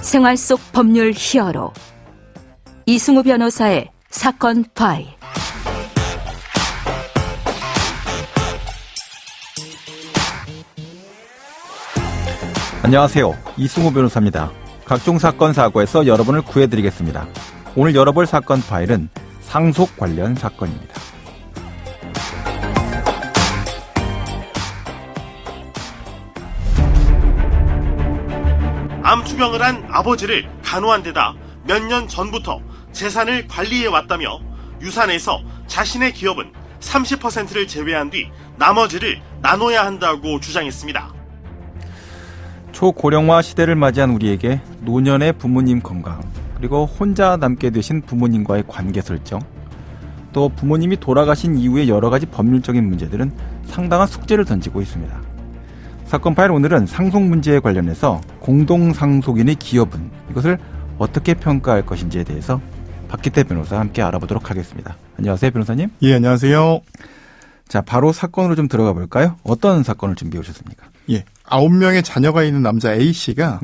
생활 속 법률 히어로 이승우 변호사의 사건 파일. 안녕하세요. 이승우 변호사입니다. 각종 사건 사고에서 여러분을 구해드리겠습니다. 오늘 열어볼 사건 파일은 상속 관련 사건입니다. 암투병을 한 아버지를 간호한 데다 몇 년 전부터 재산을 관리해 왔다며 유산에서 자신의 기업은 30%를 제외한 뒤 나머지를 나눠야 한다고 주장했습니다. 초고령화 시대를 맞이한 우리에게 노년의 부모님 건강, 그리고 혼자 남게 되신 부모님과의 관계 설정, 또 부모님이 돌아가신 이후의 여러 가지 법률적인 문제들은 상당한 숙제를 던지고 있습니다. 사건 파일 오늘은 상속 문제에 관련해서 공동상속인의 기여분, 이것을 어떻게 평가할 것인지에 대해서 박기태 변호사와 함께 알아보도록 하겠습니다. 안녕하세요, 변호사님. 예, 안녕하세요. 자, 바로 사건으로 좀 들어가 볼까요? 어떤 사건을 준비해 오셨습니까? 예, 9명의 자녀가 있는 남자 A씨가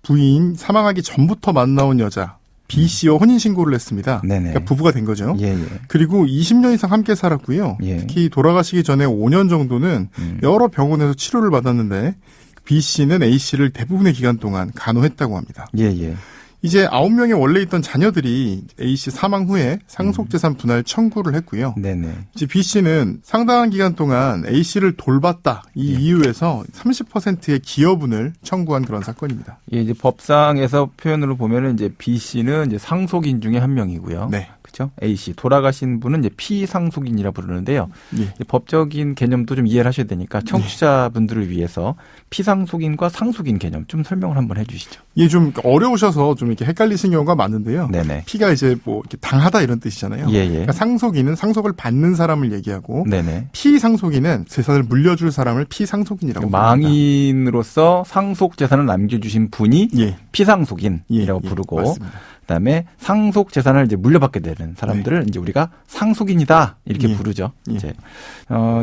부인 사망하기 전부터 만나온 여자 B씨와 혼인신고를 했습니다. 네네. 그러니까 부부가 된 거죠. 예. 그리고 20년 이상 함께 살았고요. 예. 특히 돌아가시기 전에 5년 정도는 여러 병원에서 치료를 받았는데 B씨는 A씨를 대부분의 기간 동안 간호했다고 합니다. 예. 이제 9명의 원래 있던 자녀들이 A씨 사망 후에 상속재산 분할 청구를 했고요. 네네. 이제 B씨는 상당한 기간 동안 A씨를 돌봤다. 이 이유에서 30%의 기여분을 청구한 그런 사건입니다. 예, 이제 법상에서 표현으로 보면은 이제 B씨는 이제 상속인 중에 한 명이고요. 네. 그렇죠? A씨 돌아가신 분은 이제 피상속인이라 부르는데요. 예. 법적인 개념도 좀 이해를 하셔야 되니까 청취자분들을 위해서 피상속인과 상속인 개념 좀 설명을 한번 해주시죠. 예, 좀 어려우셔서 좀 이렇게 헷갈리시는 경우가 많은데요. 네네. 피가 이제 뭐 이렇게 당하다 이런 뜻이잖아요. 예. 그러니까 상속인은 상속을 받는 사람을 얘기하고, 네네. 피상속인은 재산을 물려줄 사람을 피상속인이라고 부릅니다. 망인으로서 상속 재산을 남겨주신 분이 피상속인이라고 부르고, 맞습니다. 그다음에 상속 재산을 이제 물려받게 되는 사람들을 이제 우리가 상속인이다 이렇게 부르죠. 이제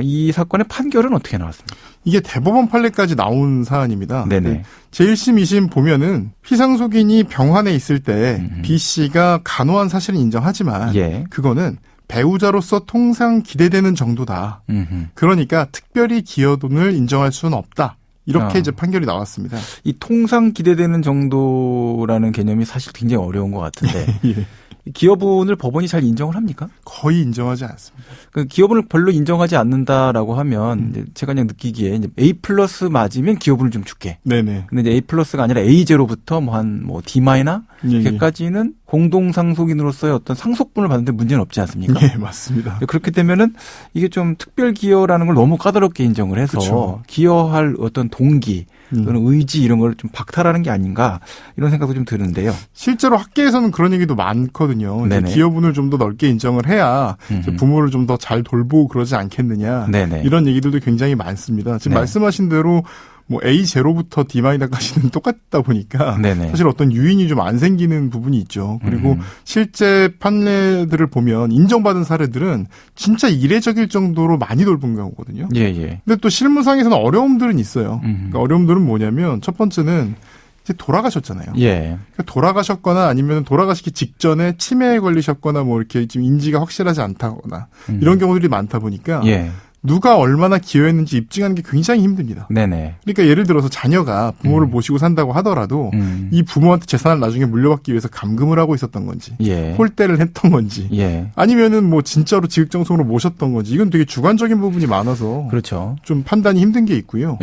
이 사건의 판결은 어떻게 나왔습니까? 이게 대법원 판례까지 나온 사안입니다. 네네. 제1심, 2심 보면은 피상속인이 병환에 있을 때 B 씨가 간호한 사실은 인정하지만 그거는 배우자로서 통상 기대되는 정도다. 그러니까 특별히 기여돈을 인정할 수는 없다. 이렇게 이제 판결이 나왔습니다. 이 통상 기대되는 정도라는 개념이 사실 굉장히 어려운 것 같은데 기여분을 법원이 잘 인정을 합니까? 거의 인정하지 않습니다. 그 기여분을 별로 인정하지 않는다라고 하면 이제 제가 그냥 느끼기에 이제 A 플러스 맞으면 기여분을 좀 줄게. 네네. 근데 이제 A 플러스가 아니라 A 제로부터 한 D 마이너 이렇게까지는 공동상속인으로서의 어떤 상속분을 받는데 문제는 없지 않습니까? 네, 맞습니다. 그렇게 되면은 이게 좀 특별 기여라는 걸 너무 까다롭게 인정을 해서 그렇죠. 기여할 어떤 동기 또는 의지 이런 걸 좀 박탈하는 게 아닌가 이런 생각도 좀 드는데요. 실제로 학계에서는 그런 얘기도 많거든요. 기여분을 좀 더 넓게 인정을 해야 부모를 좀 더 잘 돌보고 그러지 않겠느냐. 이런 얘기들도 굉장히 많습니다. 지금 말씀하신 대로 뭐 A0부터 D-까지는 똑같다 보니까 사실 어떤 유인이 좀 안 생기는 부분이 있죠. 그리고 실제 판례들을 보면 인정받은 사례들은 진짜 이례적일 정도로 많이 돌본 경우거든요. 근데 또 실무상에서는 어려움들은 있어요. 그러니까 어려움들은 뭐냐면 첫 번째는 이제 돌아가셨잖아요. 그러니까 돌아가셨거나 아니면 돌아가시기 직전에 치매에 걸리셨거나 뭐 이렇게 지금 인지가 확실하지 않다거나 이런 경우들이 많다 보니까 누가 얼마나 기여했는지 입증하는 게 굉장히 힘듭니다. 그러니까 예를 들어서 자녀가 부모를 모시고 산다고 하더라도 이 부모한테 재산을 나중에 물려받기 위해서 감금을 하고 있었던 건지 홀대를 했던 건지 아니면은 뭐 진짜로 지극정성으로 모셨던 건지 이건 되게 주관적인 부분이 많아서 좀 판단이 힘든 게 있고요.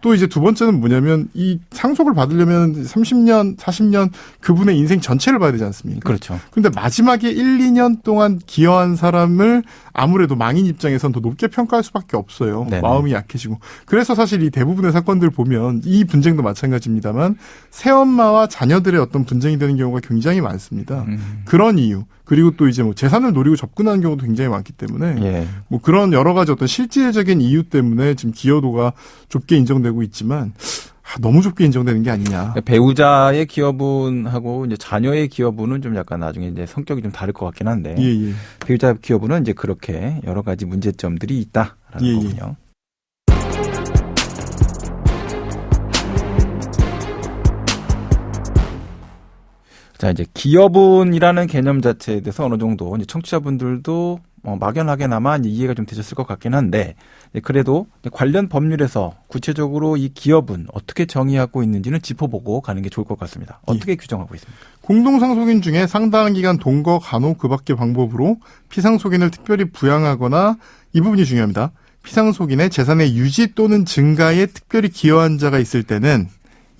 또 이제 두 번째는 뭐냐면 이 상속을 받으려면 30년, 40년 그분의 인생 전체를 봐야 되지 않습니까? 그런데 마지막에 1, 2년 동안 기여한 사람을 아무래도 망인 입장에선 더 높게 평가할 수밖에 없어요. 마음이 약해지고. 그래서 사실 이 대부분의 사건들 보면 이 분쟁도 마찬가지입니다만 새엄마와 자녀들의 어떤 분쟁이 되는 경우가 굉장히 많습니다. 그런 이유. 그리고 또 이제 뭐 재산을 노리고 접근하는 경우도 굉장히 많기 때문에 뭐 그런 여러 가지 어떤 실질적인 이유 때문에 지금 기여도가 좁게 인정되고 있지만 너무 좁게 인정되는 게 아니냐. 배우자의 기여분하고 이제 자녀의 기여분은 좀 약간 나중에 이제 성격이 좀 다를 것 같긴 한데 배우자 기여분은 이제 그렇게 여러 가지 문제점들이 있다라는 거군요. 자, 이제 기여분이라는 개념 자체에 대해서 어느 정도 이제 청취자분들도 막연하게나마 이제 이해가 좀 되셨을 것 같긴 한데, 그래도 관련 법률에서 구체적으로 이 기여분 어떻게 정의하고 있는지는 짚어보고 가는 게 좋을 것 같습니다. 어떻게 규정하고 있습니까? 공동상속인 중에 상당한 기간 동거, 간호 그 밖의 방법으로 피상속인을 특별히 부양하거나, 이 부분이 중요합니다. 피상속인의 재산의 유지 또는 증가에 특별히 기여한 자가 있을 때는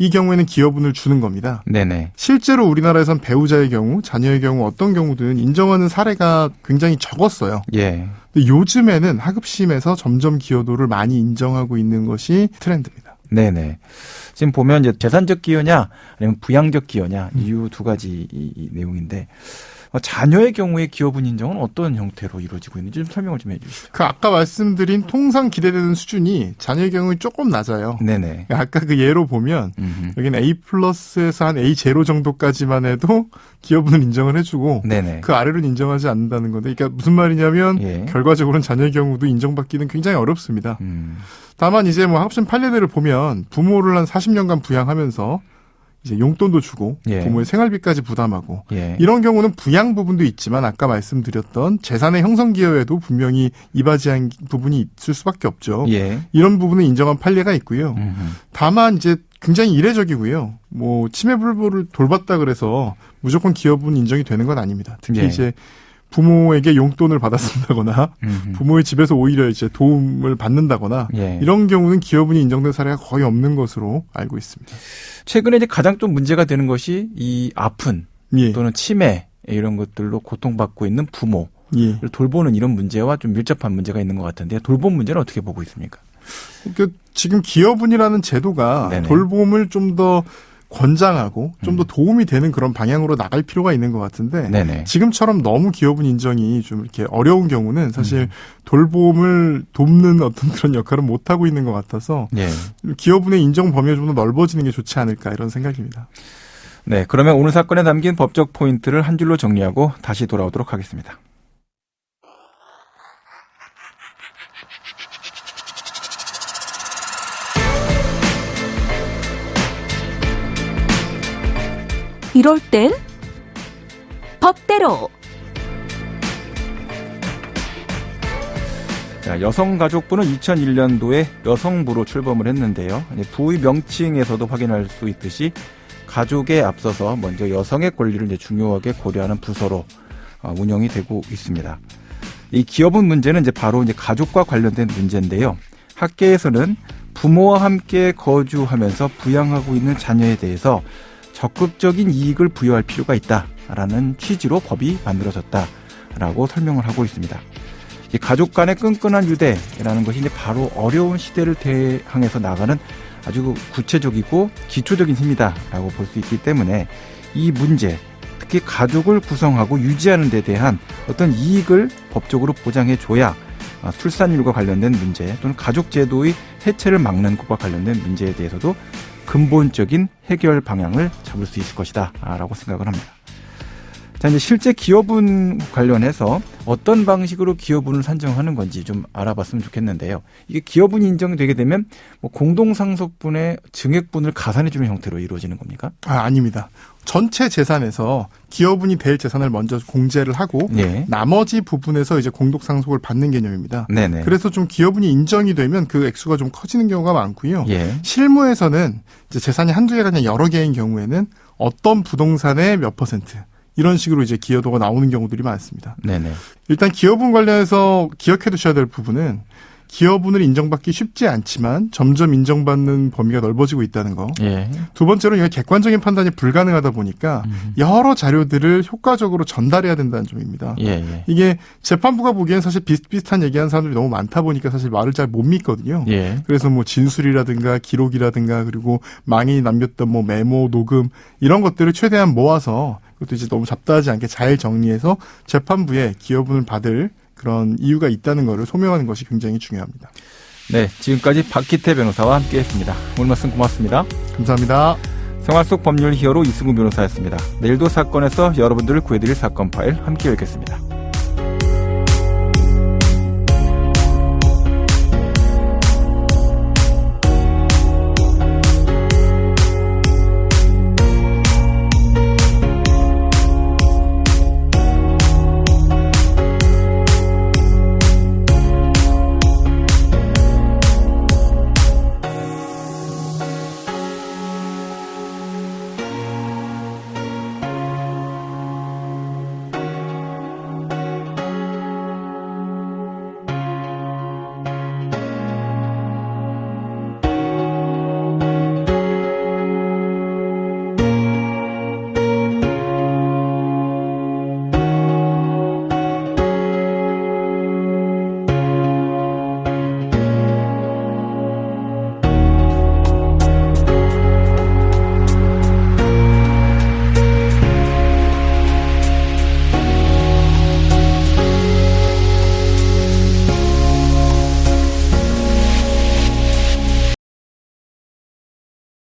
이 경우에는 기여분을 주는 겁니다. 네네. 실제로 우리나라에선 배우자의 경우, 자녀의 경우 어떤 경우든 인정하는 사례가 굉장히 적었어요. 예. 근데 요즘에는 하급심에서 점점 기여도를 많이 인정하고 있는 것이 트렌드입니다. 네네. 지금 보면 이제 재산적 기여냐 아니면 부양적 기여냐 이 두 가지 이 내용인데, 자녀의 경우에 기여분 인정은 어떤 형태로 이루어지고 있는지 좀 설명을 좀 해주시죠. 아까 말씀드린 통상 기대되는 수준이 자녀의 경우에 조금 낮아요. 네네. 아까 그 예로 보면 여기는 A+에서 한 A0 정도까지만 해도 기여분을 인정을 해주고, 네네, 그 아래로는 인정하지 않는다는 건데, 그러니까 무슨 말이냐면, 예, 결과적으로는 자녀의 경우도 인정받기는 굉장히 어렵습니다. 다만 이제 뭐 하급심 판례들을 보면 부모를 한 40년간 부양하면서 이제 용돈도 주고, 예, 부모의 생활비까지 부담하고, 예, 이런 경우는 부양 부분도 있지만 아까 말씀드렸던 재산의 형성 기여에도 분명히 이바지한 부분이 있을 수밖에 없죠. 예. 이런 부분은 인정한 판례가 있고요. 다만 이제 굉장히 이례적이고요. 뭐 치매 불보를 돌봤다 그래서 무조건 기여분 인정이 되는 건 아닙니다. 특히, 예, 이제 부모에게 용돈을 받았다거나 부모의 집에서 오히려 이제 도움을 받는다거나, 예, 이런 경우는 기여분이 인정된 사례가 거의 없는 것으로 알고 있습니다. 최근에 이제 가장 좀 문제가 되는 것이 이 아픈, 예, 또는 치매 이런 것들로 고통받고 있는 부모를, 예, 돌보는 이런 문제와 좀 밀접한 문제가 있는 것 같은데, 돌봄 문제는 어떻게 보고 있습니까? 그러니까 지금 기여분이라는 제도가, 네네, 돌봄을 좀 더 권장하고 좀 더 도움이 되는 그런 방향으로 나갈 필요가 있는 것 같은데, 네네, 지금처럼 너무 기여분 인정이 좀 이렇게 어려운 경우는 사실 돌봄을 돕는 어떤 그런 역할은 못하고 있는 것 같아서, 예, 기여분의 인정 범위가 좀 더 넓어지는 게 좋지 않을까 이런 생각입니다. 네, 그러면 오늘 사건에 담긴 법적 포인트를 한 줄로 정리하고 다시 돌아오도록 하겠습니다. 이럴 땐 법대로. 자, 여성가족부는 2001년도에 여성부로 출범을 했는데요. 부의 명칭에서도 확인할 수 있듯이 가족에 앞서서 먼저 여성의 권리를 이제 중요하게 고려하는 부서로 운영이 되고 있습니다. 이 기여분 문제는 이제 바로 이제 가족과 관련된 문제인데요. 학계에서는 부모와 함께 거주하면서 부양하고 있는 자녀에 대해서 적극적인 이익을 부여할 필요가 있다라는 취지로 법이 만들어졌다라고 설명을 하고 있습니다. 이 가족 간의 끈끈한 유대라는 것이 이제 바로 어려운 시대를 대항해서 나가는 아주 구체적이고 기초적인 힘이다라고 볼 수 있기 때문에 이 문제, 특히 가족을 구성하고 유지하는 데 대한 어떤 이익을 법적으로 보장해줘야 출산율과 관련된 문제 또는 가족제도의 해체를 막는 것과 관련된 문제에 대해서도 근본적인 해결 방향을 잡을 수 있을 것이다 라고 생각을 합니다. 자, 이제 실제 기여분 관련해서 어떤 방식으로 기여분을 산정하는 건지 좀 알아봤으면 좋겠는데요. 이게 기여분이 인정되게 되면 뭐 공동상속분의 증액분을 가산해주는 형태로 이루어지는 겁니까? 아닙니다. 전체 재산에서 기여분이 될 재산을 먼저 공제를 하고, 네, 나머지 부분에서 이제 공동상속을 받는 개념입니다. 네네. 그래서 좀 기여분이 인정이 되면 그 액수가 좀 커지는 경우가 많고요. 예. 실무에서는 이제 재산이 한두 개가 아니라 여러 개인 경우에는 어떤 부동산의 몇 퍼센트 이런 식으로 이제 기여도가 나오는 경우들이 많습니다. 네네. 일단 기여분 관련해서 기억해 두셔야 될 부분은 기여분을 인정받기 쉽지 않지만 점점 인정받는 범위가 넓어지고 있다는 거. 예. 두 번째로 이게 객관적인 판단이 불가능하다 보니까 여러 자료들을 효과적으로 전달해야 된다는 점입니다. 예. 이게 재판부가 보기엔 사실 비슷비슷한 얘기하는 사람들이 너무 많다 보니까 사실 말을 잘 못 믿거든요. 예. 그래서 뭐 진술이라든가 기록이라든가 그리고 망인이 남겼던 뭐 메모, 녹음 이런 것들을 최대한 모아서 그것도 이제 너무 잡다하지 않게 잘 정리해서 재판부에 기여분을 받을 그런 이유가 있다는 것을 소명하는 것이 굉장히 중요합니다. 네, 지금까지 박기태 변호사와 함께했습니다. 오늘 말씀 고맙습니다. 감사합니다. 생활 속 법률 히어로 이승우 변호사였습니다. 내일도 사건에서 여러분들을 구해드릴 사건 파일 함께 읽겠습니다.